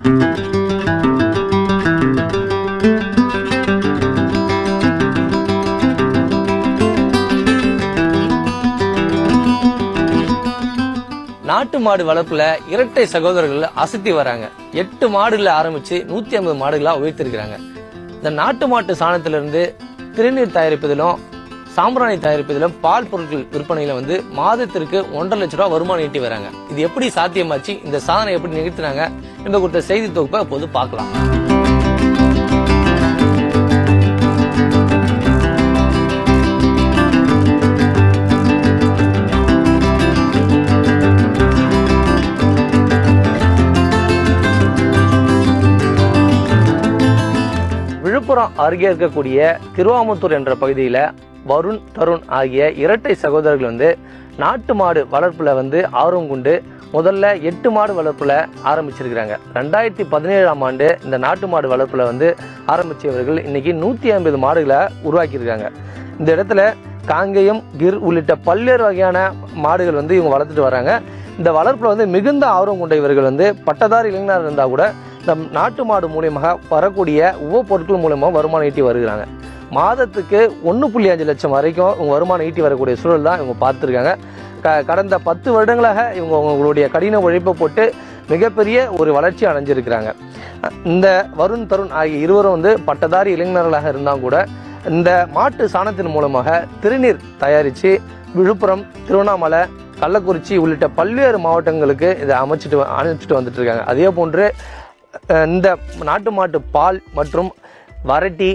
நாட்டு மாடு வளர்ப்புல இரட்டை சகோதரர்கள் அசத்தி வராங்க. 8 மாடுகளை ஆரம்பிச்சு 150 மாடுகளா உயர்த்திருக்கிறாங்க. இந்த நாட்டு மாட்டு சாணத்திலிருந்து திருநீர் தயாரிப்பதிலும் சாம்பிராணி தயாரிப்பதிலும் பால் பொருட்கள் விற்பனையில மாதத்திற்கு 1.5 லட்சம் ரூபாய் வருமானம் ஈட்டி வராங்க. இது எப்படி சாத்தியமாச்சு, இந்த சாதனை எப்படி நிகழ்த்தினாங்க என்பது குறித்த செய்தி தொகுப்பை அப்போது பார்க்கலாம். விழுப்புரம் அருகே இருக்கக்கூடிய திருவாமுத்தூர் என்ற பகுதியில வருண் தருண் ஆகிய இரட்டை சகோதரர்கள் நாட்டு மாடு வளர்ப்புல ஆர்வம் கொண்டு முதல்ல 8 மாடு வளர்ப்புல ஆரம்பிச்சிருக்கிறாங்க. 2017ஆம் ஆண்டு இந்த நாட்டு மாடு வளர்ப்புல ஆரம்பிச்சவர்கள் இன்னைக்கு 150 மாடுகளை உருவாக்கியிருக்காங்க. இந்த இடத்துல காங்கேயம், கிர் உள்ளிட்ட பல்வேறு வகையான மாடுகள் இவங்க வளர்த்துட்டு வராங்க. இந்த வளர்ப்புல மிகுந்த ஆர்வம் கொண்ட இவர்கள் பட்டதாரி இளைஞர் இருந்தா கூட இந்த நாட்டு மாடு மூலியமாக வரக்கூடிய உப பொருட்கள் மூலமாக வருமானம் ஈட்டி வருகிறாங்க. மாதத்துக்கு 1.5 லட்சம் வரைக்கும் இவங்க வருமானம் ஈட்டி வரக்கூடிய சூழல் தான் இவங்க பார்த்துருக்காங்க. கடந்த 10 வருடங்களாக இவங்க அவங்களுடைய கடின உழைப்பை போட்டு மிகப்பெரிய ஒரு வளர்ச்சி அடைஞ்சிருக்கிறாங்க. இந்த வருண் தருண் ஆகிய இருவரும் பட்டதாரி இளைஞர்களாக இருந்தால் கூட இந்த மாட்டு சாணத்தின் மூலமாக திருநீர் தயாரித்து விழுப்புரம், திருவண்ணாமலை, கள்ளக்குறிச்சி உள்ளிட்ட பல்வேறு மாவட்டங்களுக்கு இதை அனுப்பிச்சிட்டு வந்துட்டு இருக்காங்க. அதே போன்று இந்த நாட்டு மாட்டு பால் மற்றும் வரட்டி,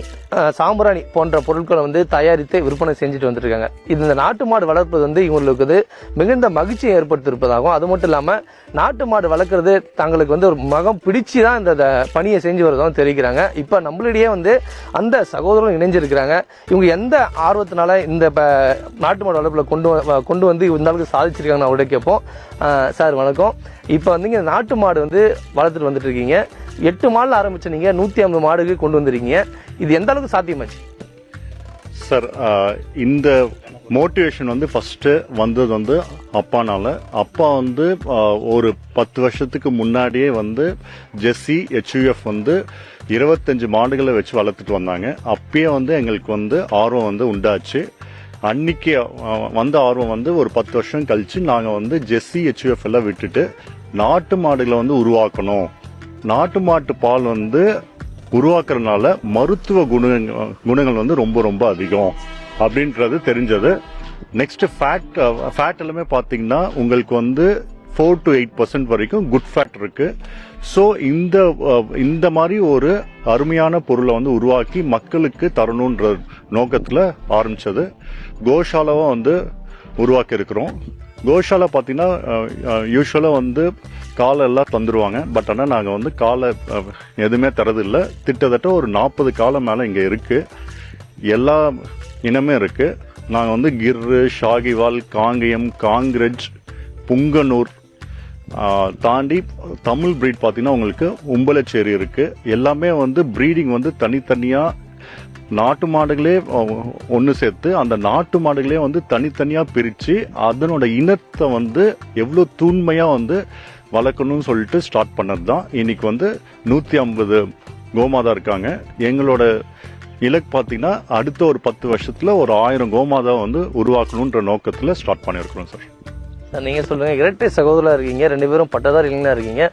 சாம்பிராணி போன்ற பொருட்களை தயாரித்து விற்பனை செஞ்சுட்டு வந்துருக்காங்க. இந்த நாட்டு மாடு வளர்ப்பது இவங்களுக்கு மிகுந்த மகிழ்ச்சியை ஏற்படுத்தியிருப்பதாகவும், அது மட்டும் இல்லாமல் நாட்டு மாடு வளர்க்குறது தங்களுக்கு ஒரு மகம் பிடிச்சி தான் இந்த பணியை செஞ்சு வரதாகவும் தெரிவிக்கிறாங்க. இப்போ நம்மளிடையே அந்த சகோதரர்கள் இணைஞ்சிருக்கிறாங்க. இவங்க எந்த ஆர்வத்தினால இந்த நாட்டு மாடு வளர்ப்பில் கொண்டு வந்து இந்த அளவுக்கு சாதிச்சிருக்காங்கன்னு அவருடைய கேட்போம். சார் வணக்கம். இப்போ இந்த நாட்டு மாடு வளர்த்துட்டு வந்துட்டு இருக்கீங்க. 8 மாடுல ஆரம்பிச்சு நீங்க 150 மாடுக்கு கொண்டு வந்திருக்கீங்க. இது எந்த அளவுக்கு சாத்தியமாச்சு சார்? இந்த மோட்டிவேஷன் ஃபர்ஸ்ட் வந்தது அப்பானால. அப்பா ஒரு 10 வருஷத்துக்கு முன்னாடியே ஜெஸ்ஸி HUF 25 மாடுகளை வச்சு வளர்த்துட்டு வந்தாங்க. அப்பயே எங்களுக்கு ஆர்வம் உண்டாச்சு. அன்னைக்கு வந்த ஆர்வம் ஒரு 10 வருஷம் கழிச்சு நாங்க ஜெஸ்ஸி HUF எல்லாம் விட்டுட்டு நாட்டு மாடுகளை உருவாக்கணும். நாட்டு மாட்டு பால் உருவாக்குறதுனால மருத்துவ குணங்கள் ரொம்ப ரொம்ப அதிகம் அப்படின்றது தெரிஞ்சது. நெக்ஸ்ட் ஃபேட் எல்லாமே பாத்தீங்கன்னா உங்களுக்கு 4 to 8% வரைக்கும் குட் ஃபேட் இருக்கு. ஸோ இந்த மாதிரி ஒரு அருமையான பொருளை உருவாக்கி மக்களுக்கு தரணுன்ற நோக்கத்துல ஆரம்பிச்சது. கோஷாலாவை உருவாக்கி இருக்கிறோம். கோஷாலா பார்த்தீங்கன்னா யூஸ்வலாக காலை எல்லாம் தந்துடுவாங்க. பட் ஆனால் நாங்கள் காலை எதுவுமே தரதில்லை. கிட்டத்தட்ட ஒரு 40 காலை மேலே இங்கே இருக்கு. எல்லா இனமே இருக்கு. நாங்கள் கிர்ரு, ஷாகிவால், காங்கயம், காங்கிரஜ், புங்கனூர் தாண்டி தமிழ் பிரீட் பார்த்தீங்கன்னா உங்களுக்கு உம்பலச்சேரி இருக்கு. எல்லாமே பிரீடிங் தனித்தனியாக நாட்டு மாடுகளே ஒன்று சேர்த்து அந்த நாட்டு மாடுகளே தனித்தனியா பிரிச்சு அதனோட இனத்தை எவ்வளவு தூய்மையா வளர்க்கணும்னு சொல்லிட்டு ஸ்டார்ட் பண்ணது தான். இன்னைக்கு 150 கோமாதா இருக்காங்க. எங்களோட இலக்கு பார்த்தீங்கன்னா அடுத்த ஒரு 10 வருஷத்துல ஒரு 1000 கோமாதா உருவாக்கணும்ன்ற நோக்கத்துல ஸ்டார்ட் பண்ணிருக்கிறோம் சார். நீங்க சொல்லுங்க, இரட்டை சகோதரா இருக்கீங்க, 2 பேரும் பட்டதாரி இளைஞரா இருக்கீங்க.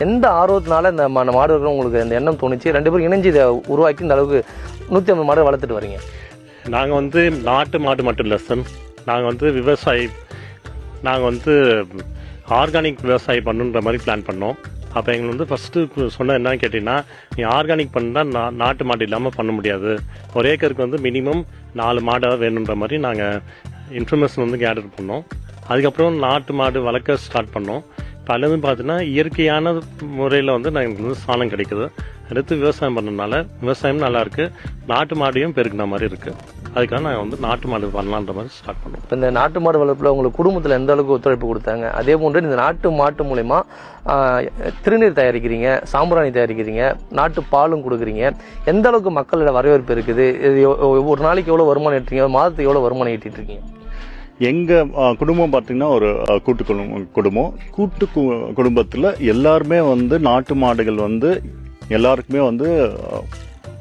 எந்த ஆர்வத்தினால இந்த மாடு உங்களுக்கு இந்த எண்ணம் தோணுச்சு? 2 பேரும் இணைஞ்சு இதை உருவாக்கி இந்த அளவுக்கு 150 மாடு வளர்த்துட்டு வரீங்க? நாங்கள் நாட்டு மாடு மட்டும் இல்லை சார், நாங்கள் விவசாயி, நாங்கள் ஆர்கானிக் விவசாயம் பண்ணுன்ற மாதிரி பிளான் பண்ணோம். அப்போ எங்களுக்கு ஃபஸ்ட்டு சொன்ன என்னன்னு கேட்டிங்கன்னா, நீ ஆர்கானிக் பண்ணால் நாட்டு மாடு இல்லாமல் பண்ண முடியாது. ஒரு ஏக்கருக்கு மினிமம் 4 மாடாக வேணுன்ற மாதிரி நாங்கள் இன்ஃபர்மேஷன் கேதர் பண்ணோம். அதுக்கப்புறம் நாட்டு மாடு வளர்க்க ஸ்டார்ட் பண்ணோம். இப்போ அல்லது பார்த்தீங்கன்னா இயற்கையான முறையில் நாங்கள் சாணம் கிடைக்குது. அடுத்து விவசாயம் பண்ணனால விவசாயம் நல்லா இருக்கு, நாட்டு மாடையும் பெருக்கின மாதிரி இருக்கு. அதுக்காக நாங்கள் நாட்டு மாடு பண்ணலான்ற மாதிரி ஸ்டார்ட் பண்ணோம். இப்போ இந்த நாட்டு மாடு வளர்ப்பில் உங்களுக்கு குடும்பத்தில் எந்த அளவுக்கு ஒத்துழைப்பு கொடுத்தாங்க? அதே போன்று இந்த நாட்டு மாட்டு மூலயமா திருநீர் தயாரிக்கிறீங்க, சாம்பிராணி தயாரிக்கிறீங்க, நாட்டு பாலும் கொடுக்குறீங்க. எந்த அளவுக்கு மக்களோட வரவேற்பு இருக்குது? ஒரு நாளைக்கு எவ்வளோ வருமானம் ஈட்டுறீங்க? மாதத்துக்கு எவ்வளோ வருமானம் ஈட்டிட்டு இருக்கீங்க? எங்க குடும்பம் பார்த்தீங்கன்னா ஒரு கூட்டு குடும்பம். குடும்பத்தில் எல்லாருமே வந்து நாட்டு மாடுகள் வந்து எல்லாருக்குமே வந்து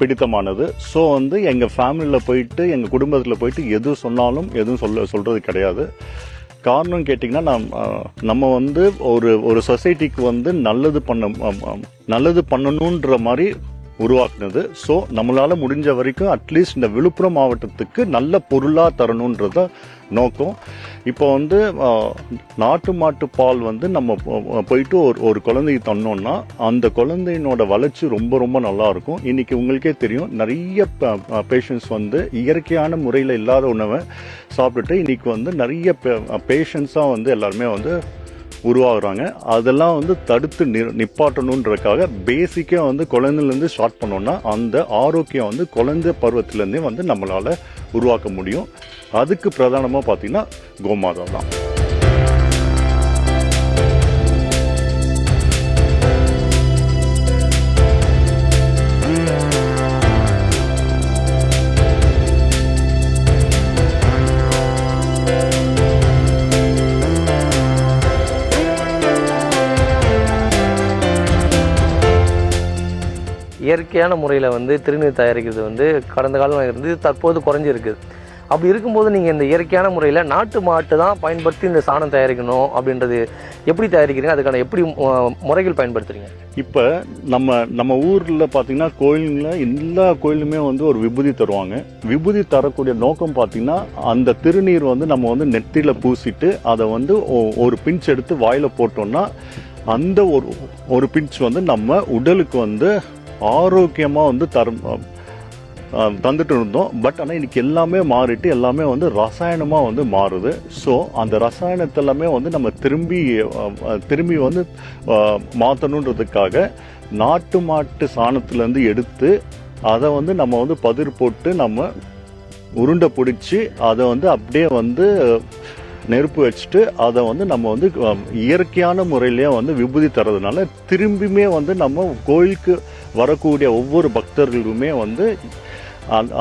பிடித்தமானது. ஸோ வந்து எங்கள் ஃபேமிலியில் போயிட்டு எங்கள் குடும்பத்தில் போயிட்டு எது சொன்னாலும் எதுவும் சொல்றது கிடையாது. காரணம் கேட்டிங்கன்னா நம்ம வந்து ஒரு சொசைட்டிக்கு வந்து நல்லது பண்ணணுன்ற மாதிரி உருவாக்குனது. ஸோ நம்மளால முடிஞ்ச வரைக்கும் அட்லீஸ்ட் இந்த விழுப்புரம் மாவட்டத்துக்கு நல்ல பொருளாக தரணுன்றத நோக்கம். இப்போ வந்து நாட்டு மாட்டு பால் வந்து நம்ம போயிட்டு ஒரு குழந்தைக்கு தந்தோம்னா அந்த குழந்தையினோட வளர்ச்சி ரொம்ப ரொம்ப நல்லா இருக்கும். இன்னைக்கு உங்களுக்கே தெரியும், நிறைய பேஷண்ட்ஸ் வந்து இயற்கையான முறையில் இல்லாத உணவை சாப்பிட்டுட்டு இன்னைக்கு வந்து நிறைய பேஷண்ட்ஸாக வந்து எல்லாருமே வந்து உருவாகுறாங்க. அதெல்லாம் வந்து தடுத்து நிப்பாட்டணுன்றதுக்காக பேசிக்கா வந்து குழந்தைலேருந்து ஸ்டார்ட் பண்ணோம்னா அந்த ஆரோக்கியம் வந்து குழந்தை பருவத்திலேருந்தே வந்து நம்மளால உருவாக்க முடியும். அதுக்கு பிரதானமாக பார்த்தீங்கன்னா கோமாதா தான். இயற்கையான முறையில் வந்து திருநீர் தயாரிக்கிறது வந்து கடந்த காலம் இருந்து தற்போது குறைஞ்சிருக்குது. அப்படி இருக்கும்போது நீங்கள் இந்த இயற்கையான முறையில் நாட்டு மாட்டு தான் பயன்படுத்தி இந்த சாணம் தயாரிக்கணும் அப்படின்றது எப்படி தயாரிக்கிறீங்க? அதுக்கான எப்படி முறைகள் பயன்படுத்துறீங்க? இப்போ நம்ம ஊரில் பார்த்தீங்கன்னா கோயிலில் எல்லா கோயிலுமே வந்து ஒரு விபூதி தருவாங்க. விபூதி தரக்கூடிய நோக்கம் பார்த்தீங்கன்னா அந்த திருநீர் வந்து நம்ம வந்து நெத்தியில் பூசிட்டு அதை வந்து ஒரு பிஞ்ச் எடுத்து வாயில் போட்டோம்னா அந்த ஒரு பிஞ்ச் வந்து நம்ம உடலுக்கு வந்து ஆரோக்கியமாக வந்து தந்துட்டு இருந்தோம். பட் ஆனால் இன்னைக்கு எல்லாமே மாறிட்டு எல்லாமே வந்து ரசாயனமாக வந்து மாறுது. ஸோ அந்த ரசாயனத்தை எல்லாமே வந்து நம்ம திரும்பி வந்து மாற்றணுன்றதுக்காக நாட்டு மாட்டு சாணத்துலேருந்து எடுத்து அதை வந்து நம்ம வந்து பதிர் போட்டு நம்ம உருண்டை பிடிச்சி அதை வந்து அப்படியே வந்து நெருப்பு வச்சுட்டு அதை வந்து நம்ம வந்து இயற்கையான முறையிலேயே வந்து விபூதி தரதுனால திரும்பியுமே வந்து நம்ம கோயிலுக்கு வரக்கூடிய ஒவ்வொரு பக்தர்களுமே வந்து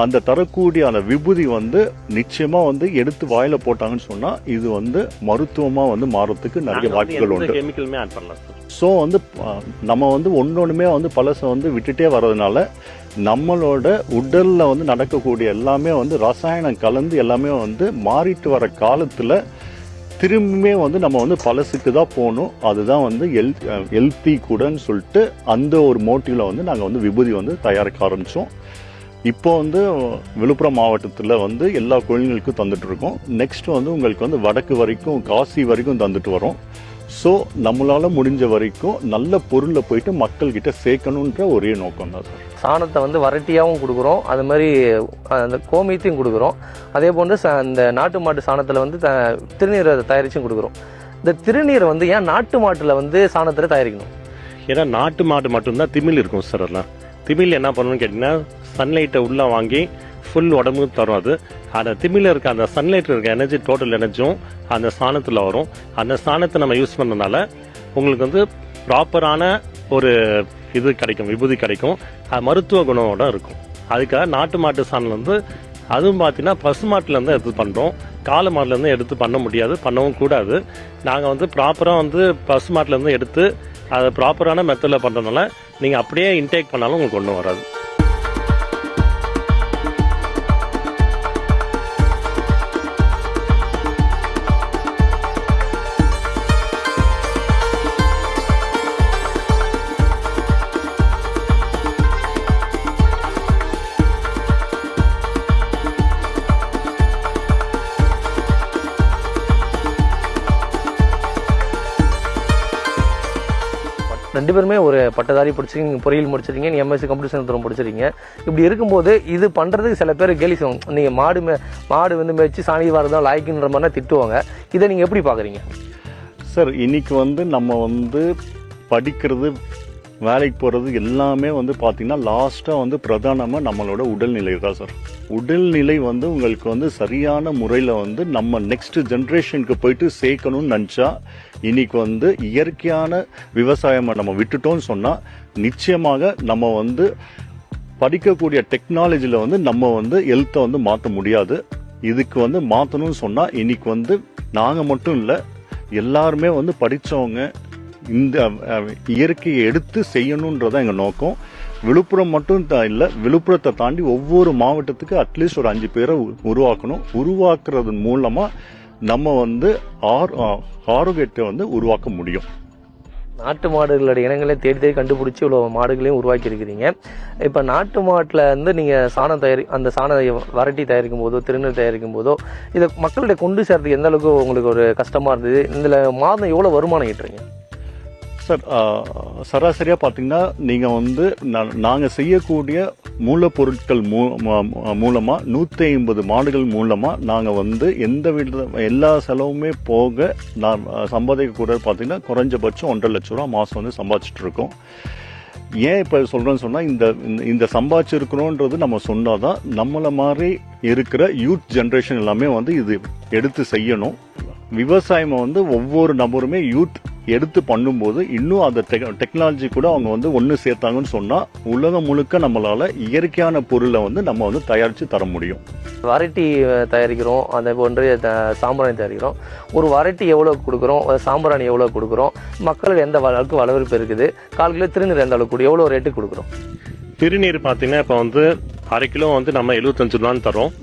அந்த தரக்கூடிய அந்த விபூதி வந்து நிச்சயமா வந்து எடுத்து வாயில போட்டாங்கன்னு சொன்னா இது வந்து மருத்துவமா வந்து மாறத்துக்கு நிறைய வாய்ப்புகள் உண்டு. ஸோ வந்து நம்ம வந்து ஒன்னொன்னுமே வந்து பழச வந்து விட்டுட்டே வர்றதுனால நம்மளோட உடல்ல வந்து நடக்கக்கூடிய எல்லாமே வந்து ரசாயனம் கலந்து எல்லாமே வந்து மாறிட்டு வர காலத்துல திரும்பியுமே வந்து நம்ம வந்து பழசுக்கு தான் போகணும். அதுதான் வந்து ஹெல்த்தி கூடன்னு சொல்லிட்டு அந்த ஒரு மோட்டிவ்ல வந்து நாங்கள் வந்து விபூதி வந்து தயாரிக்க ஆரம்பித்தோம். இப்போ வந்து விழுப்புரம் மாவட்டத்தில் வந்து எல்லா கோயில்களுக்கும் தந்துட்டு இருக்கோம். நெக்ஸ்ட் வந்து உங்களுக்கு வந்து வடக்கு வரைக்கும் காசி வரைக்கும் தந்துட்டு வரோம். ஸோ நம்மளால முடிஞ்ச வரைக்கும் நல்ல பொருளை போயிட்டு மக்கள்கிட்ட சேர்க்கணுன்ற ஒரே நோக்கம் தான் சார். சாணத்தை வந்து வரட்டியாகவும் கொடுக்குறோம், அது மாதிரி அந்த கோமியத்தையும் கொடுக்குறோம். அதே போன்று இந்த நாட்டு மாட்டு சாணத்தில் வந்து திருநீரை தயாரிச்சும் கொடுக்குறோம். இந்த திருநீரை வந்து ஏன் நாட்டு மாட்டில் வந்து சாணத்தில் தயாரிக்கணும்? ஏன்னா நாட்டு மாடு மட்டும்தான் திமில் இருக்கும் சார். எல்லாம் திமில் என்ன பண்ணணும்னு கேட்டிங்கன்னா சன்லைட்டை உள்ளே வாங்கி ஃபுல் உடம்பு தரும். அது அந்த திமில இருக்க அந்த சன்லைட்டில் இருக்க எனர்ஜி டோட்டல் எனர்ஜியும் அந்த சாணத்தில் வரும். அந்த சாணத்தை நம்ம யூஸ் பண்ணதுனால உங்களுக்கு வந்து ப்ராப்பரான ஒரு இது கிடைக்கும், விபூதி கிடைக்கும். அது மருத்துவ குணமோட இருக்கும். அதுக்காக நாட்டு மாட்டு சாணம் வந்து அதுவும் பார்த்தீங்கன்னா பசு மாட்டுலேருந்து எடுத்து பண்ணுறோம். காளை மாட்டுலேருந்து எடுத்து பண்ண முடியாது, பண்ணவும் கூடாது. நாங்கள் வந்து ப்ராப்பராக வந்து பசு மாட்டுலேருந்து எடுத்து அதை ப்ராப்பரான மெத்தடில் பண்ணுறதுனால நீங்கள் அப்படியே இன்டேக் பண்ணாலும் உங்களுக்கு ஒன்றும் வராது. ரெண்டு பேருமே ஒரு பட்டதாரி படிச்சிருக்கீங்க, பொறியியல் முடிச்சிருக்கீங்க, நீ எம்எஸ்சி கம்ப்யூட்டர் சயின்ஸ் முடிச்சிருக்கீங்க. இப்படி இருக்கும்போது இது பண்ணுறதுக்கு சில பேர் கேலி செய்வாங்க. நீங்கள் மாடு வந்து மேய்ச்சி சாணி வரதான் லாய்க்குன்ற மாதிரினா திட்டுவாங்க. இதை நீங்கள் எப்படி பார்க்குறீங்க சார்? இன்னைக்கு வந்து நம்ம வந்து படிக்கிறது, வேலைக்கு போகிறது எல்லாமே வந்து பார்த்தீங்கன்னா லாஸ்ட்டாக வந்து பிரதானமாக நம்மளோட உடல்நிலை தான் சார். உடல்நிலை வந்து உங்களுக்கு வந்து சரியான முறையில் வந்து நம்ம நெக்ஸ்ட் ஜென்ரேஷனுக்கு போயிட்டு சேர்க்கணும்னு நினச்சா இன்னைக்கு வந்து இயற்கையான விவசாயம் நம்ம விட்டுட்டோம்னு சொன்னால் நிச்சயமாக நம்ம வந்து படிக்கக்கூடிய டெக்னாலஜியில் வந்து நம்ம வந்து ஹெல்த்தை வந்து மாற்ற முடியாது. இதுக்கு வந்து மாற்றணும்னு சொன்னால் இன்னைக்கு வந்து நாங்கள் மட்டும் இல்லை, எல்லாருமே வந்து படித்தவங்க இந்த இயற்கையை எடுத்து செய்யணுன்றதான் எங்கள் நோக்கம். விழுப்புரம் மட்டும் இல்லை, விழுப்புரத்தை தாண்டி ஒவ்வொரு மாவட்டத்துக்கு அட்லீஸ்ட் ஒரு 5 பேரை உருவாக்கணும். உருவாக்குறது மூலமாக நம்ம வந்து ஆரோக்கியத்தை வந்து உருவாக்க முடியும். நாட்டு மாடுகளோட இனங்களை தேடி தேடி கண்டுபிடிச்சி இவ்வளோ மாடுகளையும் உருவாக்கி இருக்கிறீங்க. இப்போ நாட்டு மாட்டில் வந்து நீங்கள் சாணம் அந்த சாண வரட்டி தயாரிக்கும் போதோ திருநீர் தயாரிக்கும் போதோ இதை மக்களிடையே கொண்டு சேர்றதுக்கு எந்த அளவுக்கு உங்களுக்கு ஒரு கஷ்டமாக இருந்தது? இதில் மாதம் எவ்வளோ வருமானம் ஈட்டுறீங்க? சார், சராசரியாக பார்த்தீங்கன்னா நீங்கள் வந்து நாங்கள் செய்யக்கூடிய மூலப்பொருட்கள் மூலமாக 150 மாடுகள் மூலமாக நாங்கள் வந்து எல்லா செலவுமே போக நான் சம்பாதிக்கக்கூட பார்த்தீங்கன்னா குறைஞ்சபட்சம் 1.5 லட்ச ரூபா மாதம் வந்து சம்பாதிச்சுட்டு இருக்கோம். ஏன் இப்போ சொல்கிறேன்னு சொன்னால், இந்த சம்பாதிச்சிருக்கணுன்றது நம்ம சொன்னால் தான் நம்மளை மாதிரி இருக்கிற யூத் ஜென்ரேஷன் எல்லாமே வந்து இது எடுத்து செய்யணும். விவசாயம் வந்து ஒவ்வொரு நபருமே யூத் எடுத்து பண்ணும்போது இன்னும் அந்த டெக்னாலஜி கூட அவங்க வந்து ஒன்று சேர்த்தாங்கன்னு சொன்னால் உலகம் முழுக்க நம்மளால் இயற்கையான பொருளை வந்து நம்ம வந்து தயாரித்து தர முடியும். வரட்டி தயாரிக்கிறோம், அதே போன்று சாம்பிராணி தயாரிக்கிறோம். ஒரு வரட்டி எவ்வளோ கொடுக்குறோம், சாம்பிராணி எவ்வளோ கொடுக்குறோம், மக்களுக்கு எந்த அளவுக்கு வரவேற்பு இருக்குது, 1/4 கிலோ திருநீர் எந்த அளவுக்கு எவ்வளோ ரேட்டு கொடுக்குறோம்? திருநீர் பார்த்தீங்கன்னா இப்போ வந்து 1/2 கிலோ வந்து நம்ம 75 ரூபான்னு தரோம்.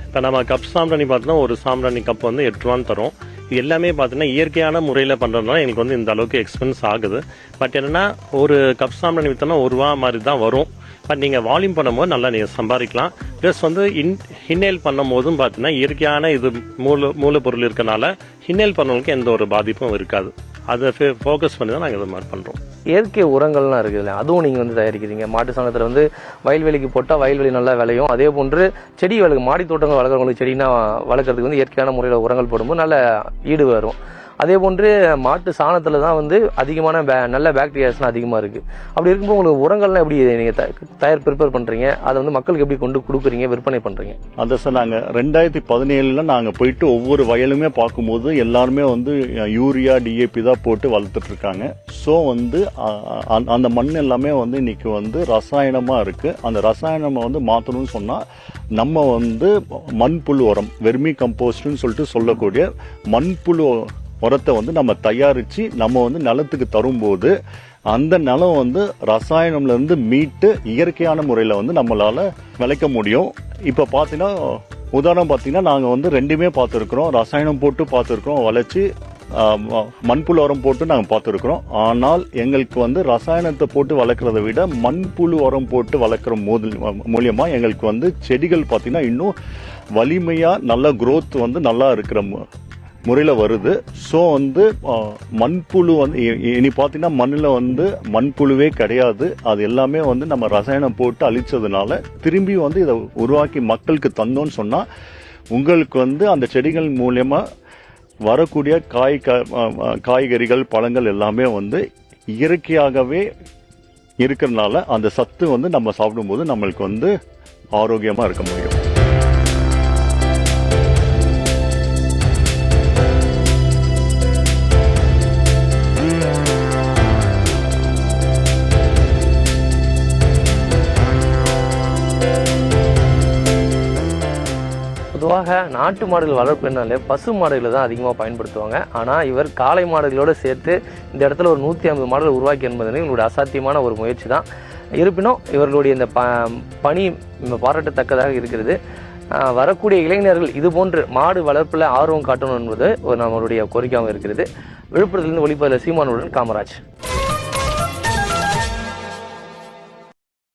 இப்போ நம்ம கப் சாம்பிராணி பார்த்தோன்னா ஒரு சாம்பிராணி கப் வந்து 8 ரூபான்னு தரோம். இது எல்லாமே பார்த்தீங்கன்னா இயற்கையான முறையில் பண்ணுறதுனால எங்களுக்கு வந்து இந்த அளவுக்கு எக்ஸ்பென்ஸ் ஆகுது. பட் என்னென்னா ஒரு கப் சாம்பிராணி விற்றோன்னா 1 ரூபா மாதிரி தான் வரும். பட் நீங்கள் வால்யூம் பண்ணும்போது நல்லா நீங்கள் சம்பாதிக்கலாம். ப்ளஸ் வந்து இன்ஹேல் பண்ணும் போதும் பார்த்தீங்கன்னா இயற்கையான இது மூலப்பொருள் இருக்கனால இன்ஹேல் பண்ணவங்களுக்கு எந்த ஒரு பாதிப்பும் இருக்காது. அதை ஃபோக்கஸ் பண்ணி தான் நாங்கள் இது மாதிரி பண்ணுறோம். இயற்கை உரங்கள்லாம் இருக்குதுல்ல, அதுவும் நீங்கள் வந்து தயாரிக்கிறீங்க. மாட்டு சாணத்தில் வந்து வயல்வெளிக்கு போட்டால் வயல்வெளி நல்லா விளையும். அதே போன்று செடி மாடி தோட்டங்கள் வளர்க்குறவங்களுக்கு செடினா வளர்க்குறதுக்கு வந்து இயற்கையான முறையில் உரங்கள் போடும்போது நல்ல ஈடு வரும். அதே போன்று மாட்டு சாணத்தில் தான் வந்து அதிகமான நல்ல பாக்டீரியாஸ்லாம் அதிகமாக இருக்குது. அப்படி இருக்கும்போது உங்களுக்கு உரங்கள்லாம் எப்படி நீங்கள் ப்ரிப்பேர் பண்ணுறீங்க? அதை வந்து மக்களுக்கு எப்படி கொண்டு கொடுக்குறீங்க, விற்பனை பண்ணுறீங்க? அதை சார், நாங்கள் 2017 நாங்கள் போயிட்டு ஒவ்வொரு வயலுமே பார்க்கும்போது எல்லாருமே வந்து யூரியா டிஏபி தான் போட்டு வளர்த்துட்டு இருக்காங்க. ஸோ வந்து அந்த மண் எல்லாமே வந்து இன்னைக்கு வந்து ரசாயனமாக இருக்குது. அந்த ரசாயனமை வந்து மாற்றணும்னு சொன்னால் நம்ம வந்து மண்புழு உரம், வெர்மி கம்போஸ்ட்னு சொல்லிட்டு சொல்லக்கூடிய மண்புழு உரத்தை வந்து நம்ம தயாரித்து நம்ம வந்து நிலத்துக்கு தரும்போது அந்த நிலம் வந்து ரசாயனம்லேருந்து மீட்டு இயற்கையான முறையில் வந்து நம்மளால் விளைக்க முடியும். இப்போ பார்த்தீங்கன்னா உதாரணம் பார்த்தீங்கன்னா நாங்கள் வந்து 2மே பார்த்துருக்குறோம். ரசாயனம் போட்டு பார்த்துருக்குறோம், வளைச்சி மண்புழு உரம் போட்டு நாங்கள் பார்த்துருக்குறோம். ஆனால் எங்களுக்கு வந்து ரசாயனத்தை போட்டு வளர்க்குறத விட மண்புழு உரம் போட்டு வளர்க்குற மூலியமாக எங்களுக்கு வந்து செடிகள் பார்த்தீங்கன்னா இன்னும் வலிமையாக நல்ல growth வந்து நல்லா இருக்கிற முறையில் வருது. ஸோ வந்து மண்புழு வந்து இனி பார்த்தீங்கன்னா மண்ணில் வந்து மண்புழுவே கிடையாது. அது எல்லாமே வந்து நம்ம ரசாயனம் போட்டு அழிச்சதுனால திரும்பி வந்து இதை உருவாக்கி மக்களுக்கு தந்தோன்னு சொன்னால் உங்களுக்கு வந்து அந்த செடிகள் மூலயமா வரக்கூடிய காய்கறிகள் பழங்கள் எல்லாமே வந்து இயற்கையாகவே இருக்கிறதுனால அந்த சத்து வந்து நம்ம சாப்பிடும்போது நம்மளுக்கு வந்து ஆரோக்கியமாக இருக்க முடியும். பொதுவாக நாட்டு மாடுகள் வளர்ப்புனாலே பசு மாடுகளை தான் அதிகமாக பயன்படுத்துவாங்க. ஆனால் இவர் காளை மாடுகளோடு சேர்த்து இந்த இடத்துல ஒரு 150 மாடுகள் உருவாக்கி என்பது இவங்களுடைய அசாத்தியமான ஒரு முயற்சி தான். இருப்பினும் இவர்களுடைய இந்த பணி பாராட்டத்தக்கதாக இருக்கிறது. வரக்கூடிய இளைஞர்கள் இதுபோன்று மாடு வளர்ப்பில் ஆர்வம் காட்டணும் என்பது நம்மளுடைய கோரிக்கையாக இருக்கிறது. விழுப்புரத்திலிருந்து ஒளிப்பதில் சீமானுடன் காமராஜ்.